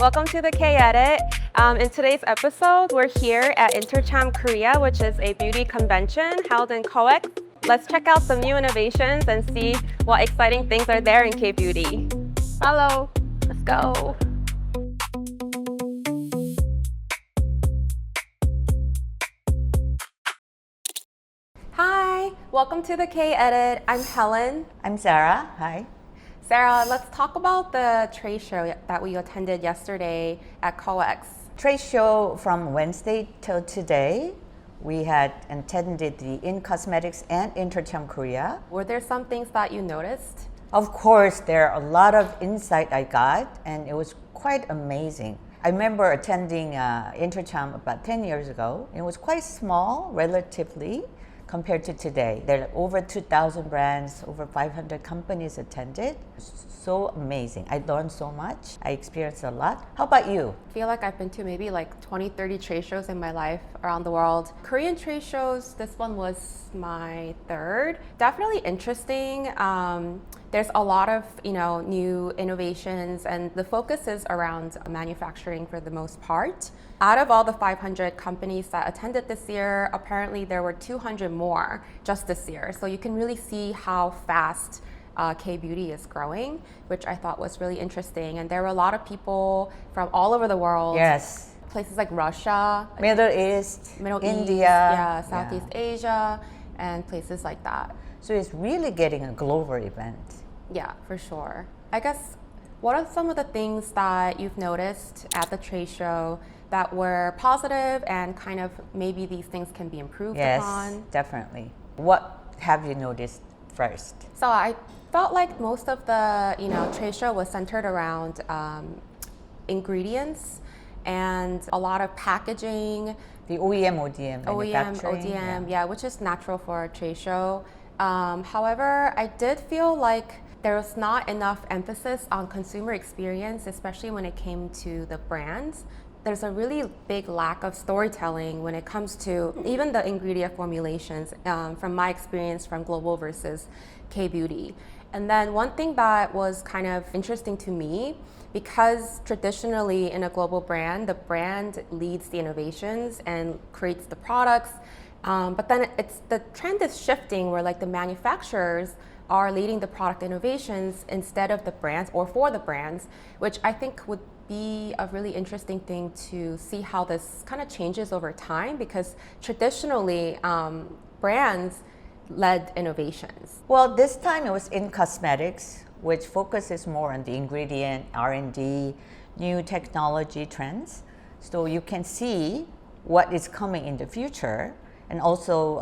Welcome to the K-Edit. In today's episode, we're here at InterCharm Korea, which is a beauty convention held in COEX. Let's check out some new innovations and see what exciting things are there in K-beauty. Follow, let's go. Hi, welcome to the K-Edit. I'm Helen. I'm Sarah. Hi. Sarah, let's talk about the trade show that we attended yesterday at COEX. Trade show from Wednesday till today. We had attended the In-Cosmetics and InterCharm Korea. Were there some things that you noticed? Of course, there are a lot of insight I got, and it was quite amazing. I remember attending InterCharm about 10 years ago. It was quite small, relatively, compared to today. There are over 2,000 brands, over 500 companies attended. So amazing. I learned so much. I experienced a lot. How about you? I feel like I've been to maybe like 20, 30 trade shows in my life around the world. Korean trade shows, this one was my third. Definitely interesting. There's a lot of new innovations, and the focus is around manufacturing for the most part. Out of all the 500 companies that attended this year, apparently there were 200 more just this year. So you can really see how fast K-beauty is growing, which I thought was really interesting. And there were a lot of people from all over the world. Yes. Places like Russia, Middle East, India, East, yeah, Southeast Asia, and places like that. So it's really getting a global event. Yeah, for sure. I guess, what are some of the things that you've noticed at the trade show that were positive and kind of maybe these things can be improved upon? Yes, definitely. What have you noticed first? So I felt like most of the trade show was centered around ingredients and a lot of packaging. The OEM, ODM manufacturing. ODM, yeah, which is natural for a trade show. However, I did feel like there was not enough emphasis on consumer experience, especially when it came to the brands. There's a really big lack of storytelling when it comes to even the ingredient formulations, from my experience from global versus K-beauty. And then one thing that was kind of interesting to me, because traditionally in a global brand, the brand leads the innovations and creates the products. But then the trend is shifting where like the manufacturers are leading the product innovations instead of the brands or for the brands, which I think would be a really interesting thing to see how this kind of changes over time, because traditionally brands led innovations. Well, this time it was In-Cosmetics, which focuses more on the ingredient, R&D, new technology trends. So you can see what is coming in the future. And also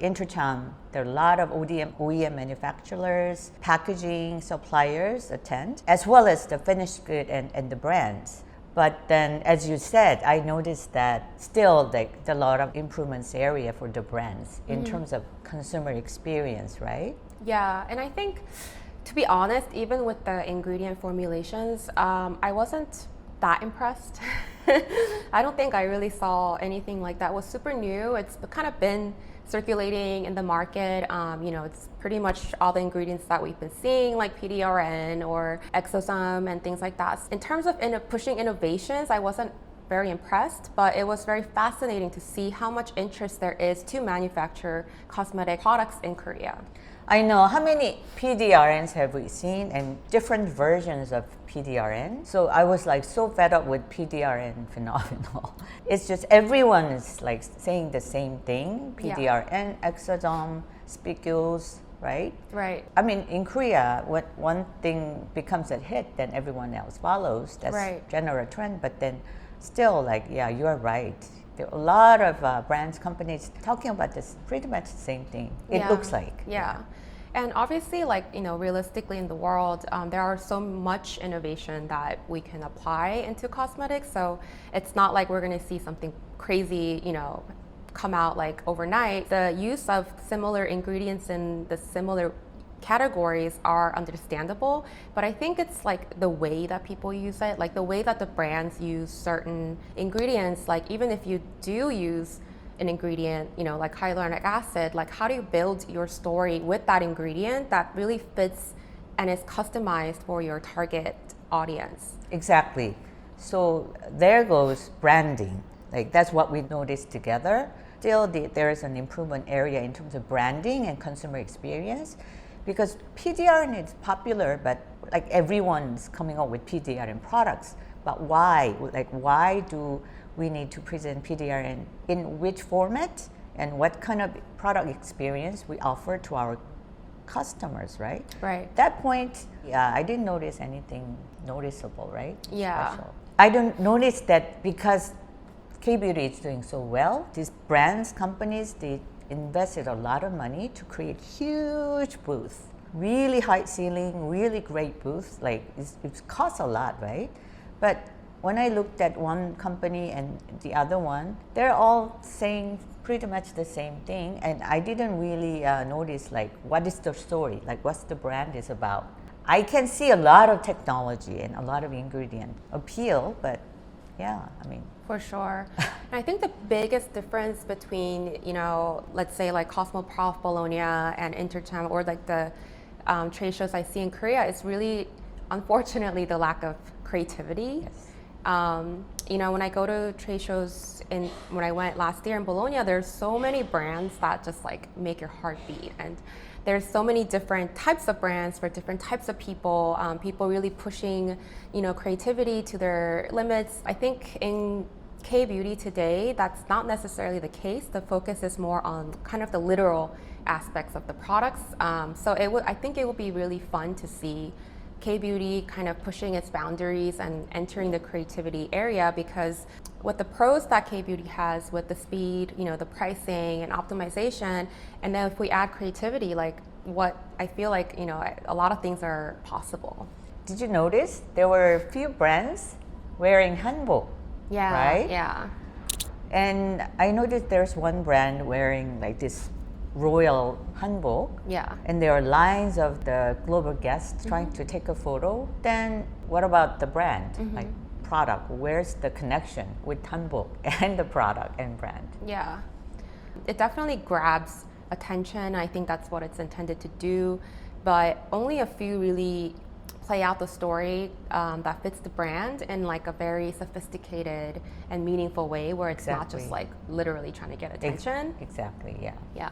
InterCharm, there are a lot of OEM manufacturers, packaging suppliers attend, as well as the finished good and the brands. But then, as you said, I noticed that still like a lot of improvements area for the brands in terms of consumer experience, right? Yeah, and I think, to be honest, even with the ingredient formulations, I wasn't that impressed. I don't think I really saw anything like that was super new. It's kind of been circulating in the market. It's pretty much all the ingredients that we've been seeing, like PDRN or exosomes and things like that. In terms of pushing innovations, I wasn't very impressed, but it was very fascinating to see how much interest there is to manufacture cosmetic products in Korea. I know. How many PDRNs have we seen and different versions of PDRN? So I was like so fed up with PDRN phenomenal. It's just everyone is like saying the same thing. PDRN, exosome, spicules, right? Right. I mean, in Korea, when one thing becomes a hit, then everyone else follows. That's right. General trend. But then still, like, yeah, you are right. There are a lot of brands, companies talking about this pretty much the same thing. It looks like. Yeah. And obviously, realistically in the world, there are so much innovation that we can apply into cosmetics. So it's not like we're going to see something crazy, come out like overnight. The use of similar ingredients in the similar categories are understandable, but I think it's like the way that people use it, like the way that the brands use certain ingredients. Like even if you do use an ingredient, like hyaluronic acid, like how do you build your story with that ingredient that really fits and is customized for your target audience? Exactly. So there goes branding. Like that's what we noticed together. Still, there is an improvement area in terms of branding and consumer experience, because PDRN is popular, but like everyone's coming up with PDRN products. But why? Like why do we need to present PDRN in which format and what kind of product experience we offer to our customers, right? Right. At that point, yeah, I didn't notice anything noticeable, right? Yeah. Special. I don't notice that because K-beauty is doing so well. These brands, companies, they invested a lot of money to create huge booths, really high ceiling, really great booths. Like it costs a lot, right? But when I looked at one company and the other one, they're all saying pretty much the same thing, and I didn't really notice like what is the story, like what's the brand is about. I can see a lot of technology and a lot of ingredient appeal, but yeah, I mean. For sure. And I think the biggest difference between, let's say like Cosmoprof Bologna and InterCharm, or like the trade shows I see in Korea, is really, unfortunately, the lack of creativity. Yes. When I go to trade shows, when I went last year in Bologna, there's so many brands that just like make your heart beat, and there's so many different types of brands for different types of people. People really pushing, creativity to their limits. I think in K-beauty today, that's not necessarily the case. The focus is more on kind of the literal aspects of the products. I think it would be really fun to see K-beauty kind of pushing its boundaries and entering the creativity area, because with the pros that K-beauty has with the speed, the pricing and optimization, and then if we add creativity, like what I feel like, a lot of things are possible. Did you notice there were a few brands wearing hanbok? Yeah, right? Yeah. And I noticed there's one brand wearing like this royal hanbok. Yeah. And there are lines of the global guests trying to take a photo. Then what about the brand? Like product, where's the connection with hanbok and the product and brand? Yeah. It definitely grabs attention. I think that's what it's intended to do, but only a few really play out the story that fits the brand in like a very sophisticated and meaningful way, where it's not just like literally trying to get attention. Exactly, yeah. Yeah.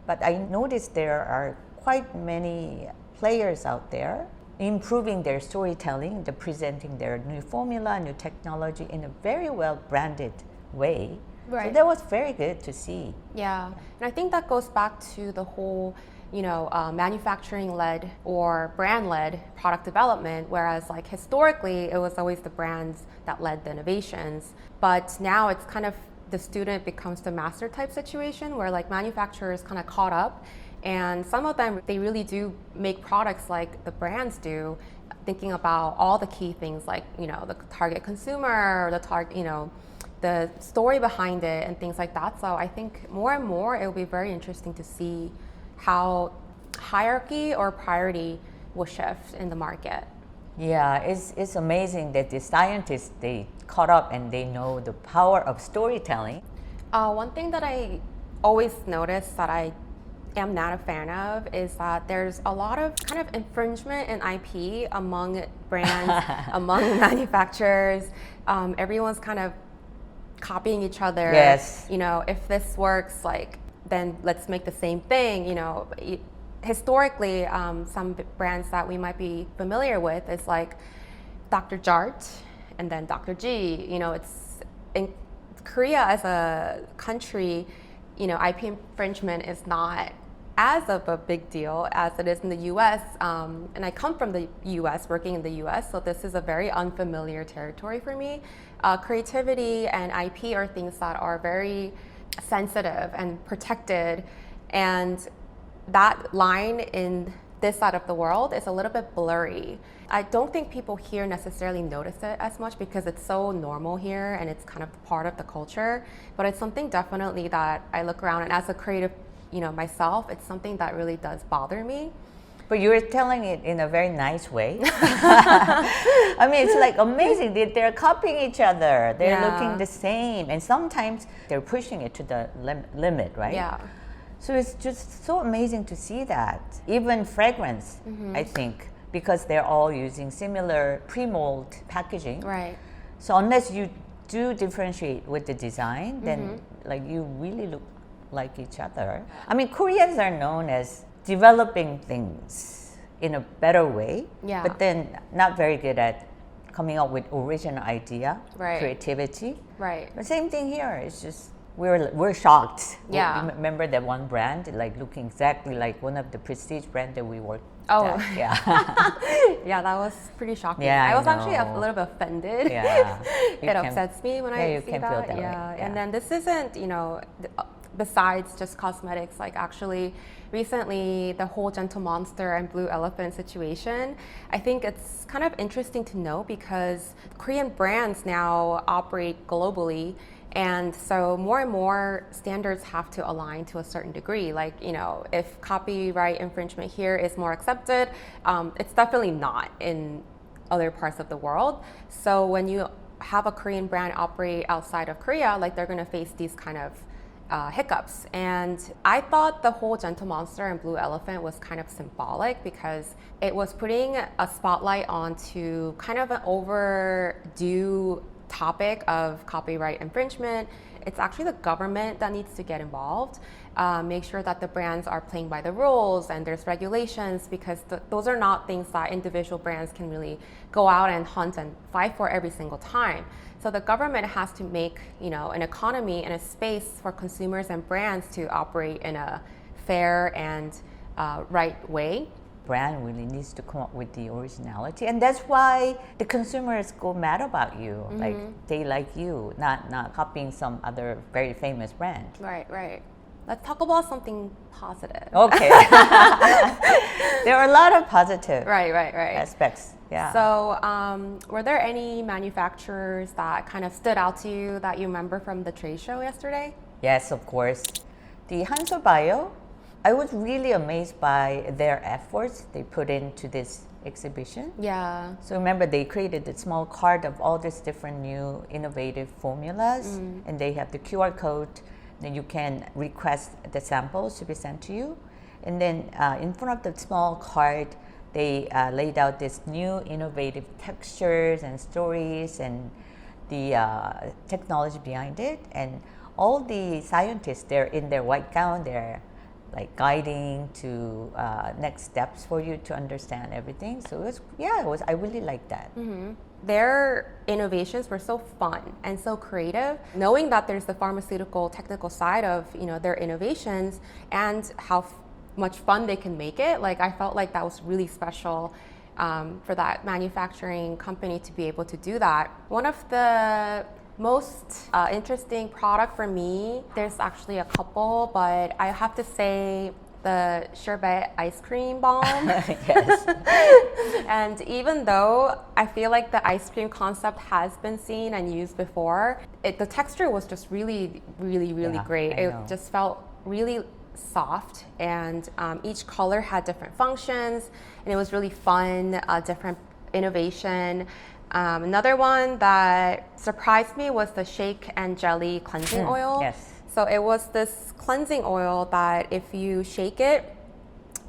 But I noticed there are quite many players out there improving their storytelling, the presenting their new formula, new technology in a very well branded way. Right. So that was very good to see. Yeah, and I think that goes back to the whole, manufacturing-led or brand-led product development, whereas like historically it was always the brands that led the innovations. But now it's kind of the student becomes the master type situation, where like manufacturers kind of caught up, and some of them, they really do make products like the brands do, thinking about all the key things like, the target consumer, or the story behind it and things like that. So I think more and more it will be very interesting to see how hierarchy or priority will shift in the market. Yeah, it's amazing that the scientists, they caught up and they know the power of storytelling. One thing that I always notice that I am not a fan of is that there's a lot of kind of infringement in IP among brands, among manufacturers. Everyone's kind of copying each other. Yes. If this works, like, then let's make the same thing. Historically, some brands that we might be familiar with is like Dr. Jart and then Dr. G. It's in Korea as a country, IP infringement is not as of a big deal as it is in the US. And I come from the US, working in the US, so this is a very unfamiliar territory for me. Creativity and IP are things that are very sensitive and protected, and that line in this side of the world is a little bit blurry. I don't think people here necessarily notice it as much because it's so normal here and it's kind of part of the culture, but it's something definitely that I look around, and as a creative, myself, it's something that really does bother me. But you're telling it in a very nice way. I mean, it's like amazing that they're copying each other. They're looking the same. And sometimes they're pushing it to the limit, right? Yeah. So it's just so amazing to see that. Even fragrance, I think, because they're all using similar pre-mold packaging. Right. So unless you do differentiate with the design, then like you really look like each other. I mean, Koreans are known as developing things in a better way, Yeah. but then not very good at coming up with original idea, Right. creativity. Right. The same thing here. It's just we're shocked. Yeah. You remember that one brand, like looking exactly like one of the prestige brand that we worked Oh. at. Yeah. Yeah, that was pretty shocking. Yeah, I was I actually a know. little bit offended. Yeah. You It can- upsets me when yeah, I you see can feel that way. Yeah. Yeah. And then this isn't, besides just cosmetics, like actually recently the whole Gentle Monster and Blue Elephant situation, I think it's kind of interesting to know because Korean brands now operate globally. And so more and more standards have to align to a certain degree. Like, if copyright infringement here is more accepted, it's definitely not in other parts of the world. So when you have a Korean brand operate outside of Korea, like they're gonna face these kind of hiccups. And I thought the whole Gentle Monster and Blue Elephant was kind of symbolic because it was putting a spotlight onto kind of an overdue topic of copyright infringement. It's actually the government that needs to get involved, make sure that the brands are playing by the rules and there's regulations, because those are not things that individual brands can really go out and hunt and fight for every single time. So the government has to make an economy and a space for consumers and brands to operate in a fair and right way. Brand really needs to come up with the originality, and that's why the consumers go mad about you. Like they like you, not copying some other very famous brand. Right. Let's talk about something positive. Okay. There are a lot of positive Right. aspects. Yeah. So, were there any manufacturers that kind of stood out to you that you remember from the trade show yesterday? Yes, of course. The Hansol Bio, I was really amazed by their efforts they put into this exhibition. Yeah. So remember, they created a small card of all these different new innovative formulas, and they have the QR code. Then you can request the samples to be sent to you. And then in front of the small card, they laid out this new innovative textures and stories and the technology behind it. And all the scientists, they're in their white gown, they're like guiding to next steps for you to understand everything. So I really liked that. Their innovations were so fun and so creative. Knowing that there's the pharmaceutical technical side of their innovations and how much fun they can make it, like I felt like that was really special for that manufacturing company to be able to do that. One of the most interesting product for me, there's actually a couple, but I have to say the sherbet ice cream bomb. Yes. And even though I feel like the ice cream concept has been seen and used before, the texture was just really Yeah, great. I It know. just felt really soft, and each color had different functions, and it was really fun, different innovation. Another one that surprised me was the shake and jelly cleansing oil. Yes. So it was this cleansing oil that if you shake it,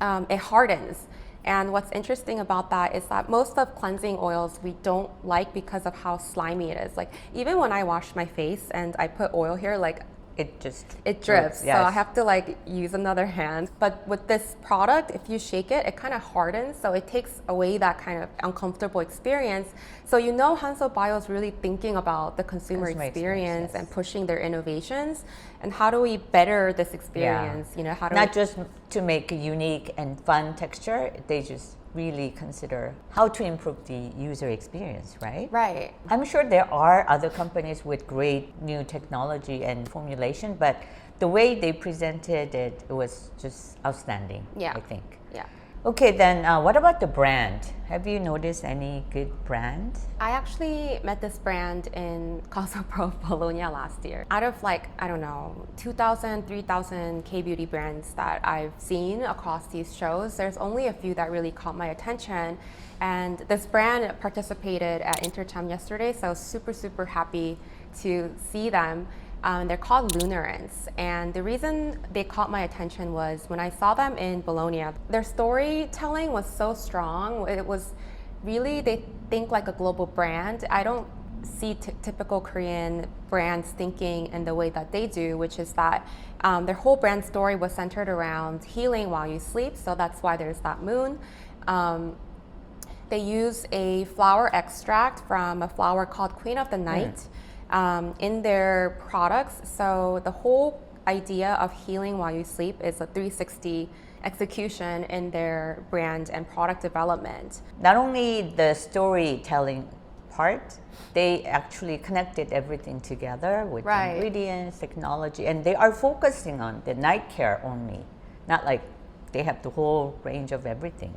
it hardens. And what's interesting about that is that most of cleansing oils we don't like because of how slimy it is. Like even when I wash my face and I put oil here, like It just it drips. Yes. So I have to like use another hand. But with this product, if you shake it, it kind of hardens. So it takes away that kind of uncomfortable experience. So Hansol Bio is really thinking about the consumer Consumer experience yes. and pushing their innovations. And how do we better this experience? How do not just to make a unique and fun texture, they just really consider how to improve the user experience, right? Right. I'm sure there are other companies with great new technology and formulation, but the way they presented it was just outstanding, Yeah. I think. Yeah. Okay, then what about the brand? Have you noticed any good brand? I actually met this brand in Cosmoprof Bologna last year. Out of 2,000, 3,000 K-beauty brands that I've seen across these shows, there's only a few that really caught my attention. And this brand participated at InterCharm yesterday, so I was super happy to see them. They're called Lunarience, and the reason they caught my attention was when I saw them in Bologna. Their storytelling was so strong. It was really, they think like a global brand. I don't see typical Korean brands thinking in the way that they do, which is that their whole brand story was centered around healing while you sleep. So that's why there's that moon. They use a flower extract from a flower called Queen of the Night in their products. So the whole idea of healing while you sleep is a 360 execution in their brand and product development. Not only the storytelling part, they actually connected everything together with ingredients, technology, and they are focusing on the night care only, not like they have the whole range of everything.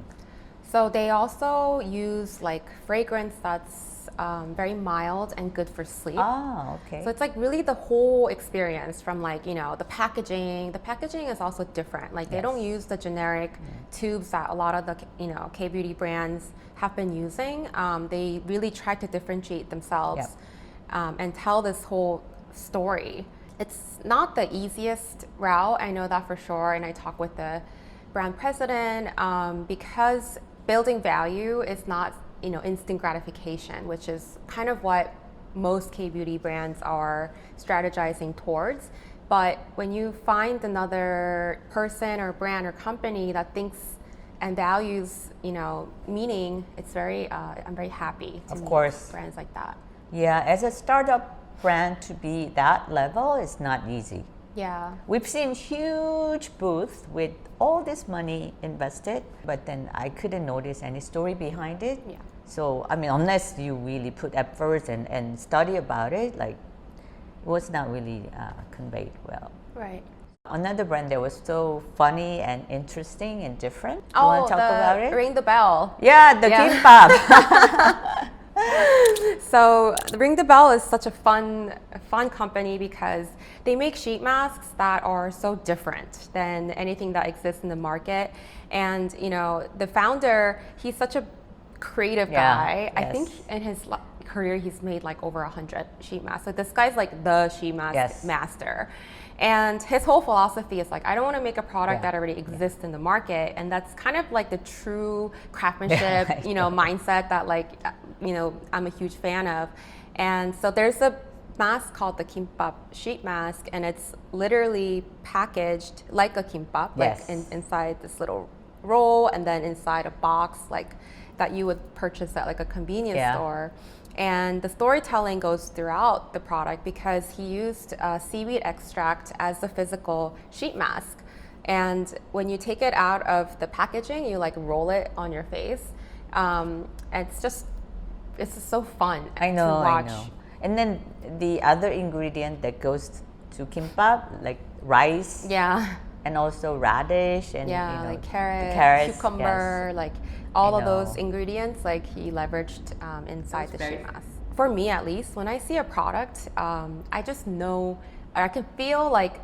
So they also use like fragrance that's very mild and good for sleep. Oh, okay. So it's like really the whole experience from like, you know, the packaging. The packaging is also different. Like they don't use the generic tubes that a lot of the, you know, K-beauty brands have been using. They really try to differentiate themselves and tell this whole story. It's not the easiest route, I know that for sure, and I talk with the brand president because building value is not, you know, instant gratification, which is kind of what most K-beauty brands are strategizing towards. But when you find another person or brand or company that thinks and values, you know, meaning, it's very, I'm very happy to meet brands like that. Yeah, as a startup brand to be that level is not easy. Yeah. We've seen huge booths with all this money invested, but then I couldn't notice any story behind it. Yeah. So, I mean, unless you really put efforts and study about it, like, it was not really conveyed well. Right. Another brand that was so funny and interesting and different. You want to talk about it? Ring the Bell. Yeah, the gimbap. So Ring the Bell is such a fun company because they make sheet masks that are so different than anything that exists in the market. And you know, the founder, he's such a creative guy. I think in his career he's made like over 100 sheet masks. So this guy's like the sheet mask master. And his whole philosophy is like, I don't want to make a product that already exists in the market. And that's kind of like the true craftsmanship, you know, mindset that like, you know, I'm a huge fan of. And so there's a mask called the gimbap sheet mask, and it's literally packaged like a gimbap, like inside this little roll, and then inside a box like that you would purchase at like a convenience store. And the storytelling goes throughout the product because he used seaweed extract as the physical sheet mask. And when you take it out of the packaging, you like roll it on your face. It's just so fun to watch. I know. And then the other ingredient that goes to gimbap, like rice. Yeah. And also radish and like carrots, cucumber, like all of those ingredients, like he leveraged inside the sheet mask. For me, at least, when I see a product, I just know, or I can feel like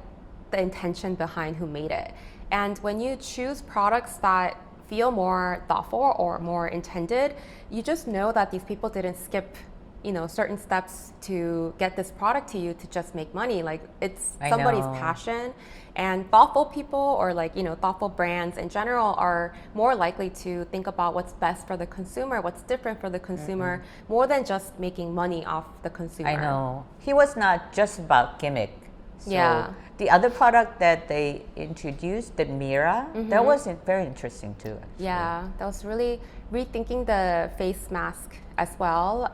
the intention behind who made it. And when you choose products that feel more thoughtful or more intended, you just know that these people didn't skip, you know, certain steps to get this product to you to just make money. Like it's somebody's passion. And thoughtful people or like, you know, thoughtful brands in general are more likely to think about what's best for the consumer, what's different for the consumer, more than just making money off the consumer. I know. He was not just about gimmick. So the other product that they introduced, the Mira, that was very interesting too. Actually. Yeah, that was really rethinking the face mask as well.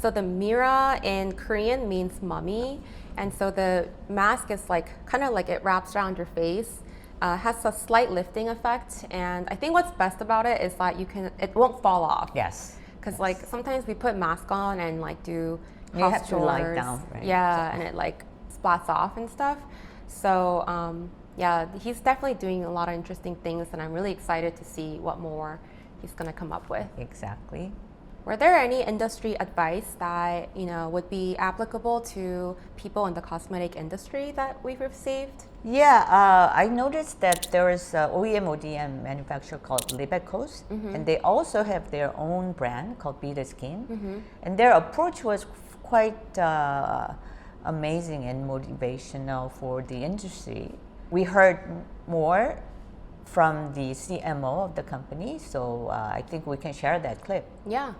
So the Mira in Korean means mummy. And so the mask is like, kind of like it wraps around your face, has a slight lifting effect. And I think what's best about it is that it won't fall off. Yes. Because like sometimes we put mask on and like do you have to lie down, right? Yeah, and it like splats off and stuff. So yeah, he's definitely doing a lot of interesting things, and I'm really excited to see what more he's gonna come up with. Exactly. Were there any industry advice that, you know, would be applicable to people in the cosmetic industry that we've received? Yeah, I noticed that there is an OEM ODM manufacturer called Libecos, and they also have their own brand called Be The Skin, and their approach was quite amazing and motivational for the industry. We heard more from the CMO of the company, so I think we can share that clip. Yeah.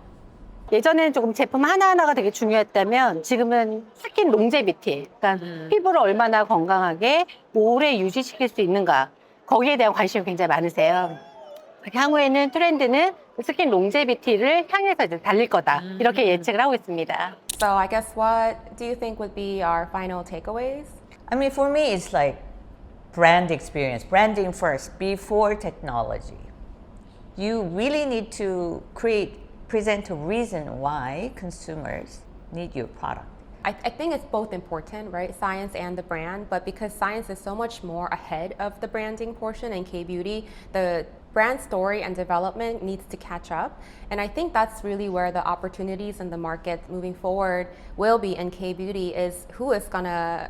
예전에는 조금 제품 하나하나가 되게 중요했다면 지금은 스킨 롱제비티, 그러니까 피부를 얼마나 건강하게 오래 유지시킬 수 있는가, 거기에 대한 관심이 굉장히 많으세요. 향후에는 트렌드는 스킨 롱제비티를 향해서 이제 달릴 거다, 이렇게 예측을 하고 있습니다. So I guess what do you think would be our final takeaways? I mean, for me, it's like brand experience, branding first before technology. You really need to present a reason why consumers need your product. I think it's both important, right? Science and the brand, but because science is so much more ahead of the branding portion in K-beauty, the brand story and development needs to catch up. And I think that's really where the opportunities in the market moving forward will be in K-beauty, is who is gonna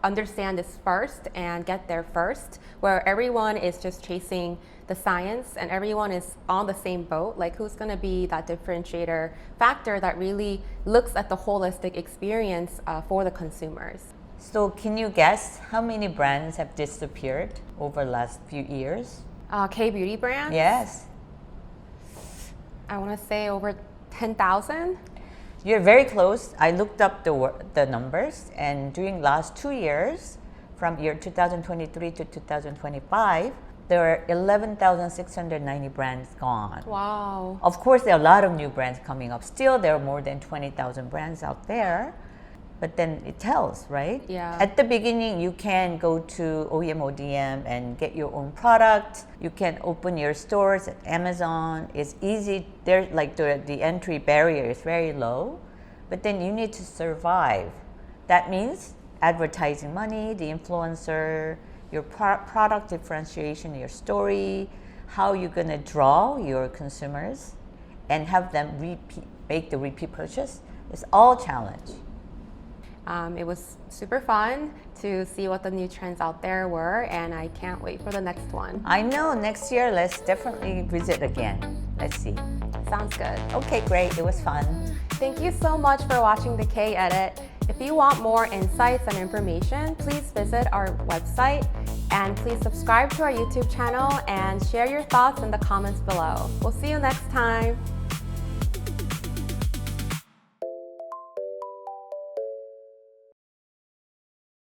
understand this first and get there first, where everyone is just chasing the science and everyone is on the same boat. Like, who's going to be that differentiator factor that really looks at the holistic experience for the consumers? So can you guess how many brands have disappeared over the last few years? K-beauty brands? Yes. I want to say over 10,000. You're very close. I looked up the numbers, and during last 2 years, from year 2023 to 2025, there are 11,690 brands gone. Wow. Of course, there are a lot of new brands coming up. Still, there are more than 20,000 brands out there. But then it tells, right? Yeah. At the beginning, you can go to OEM, ODM and get your own product. You can open your stores at Amazon. It's easy. There, like the entry barrier is very low. But then you need to survive. That means advertising money, the influencer, your product differentiation, your story, how you're gonna draw your consumers and have them make the repeat purchase. It's all challenge. It was super fun to see what the new trends out there were, and I can't wait for the next one. I know, next year, let's definitely visit again. Let's see. Sounds good. Okay, great, it was fun. Thank you so much for watching the K-Edit. If you want more insights and information, please visit our website, and please subscribe to our YouTube channel and share your thoughts in the comments below. We'll see you next time.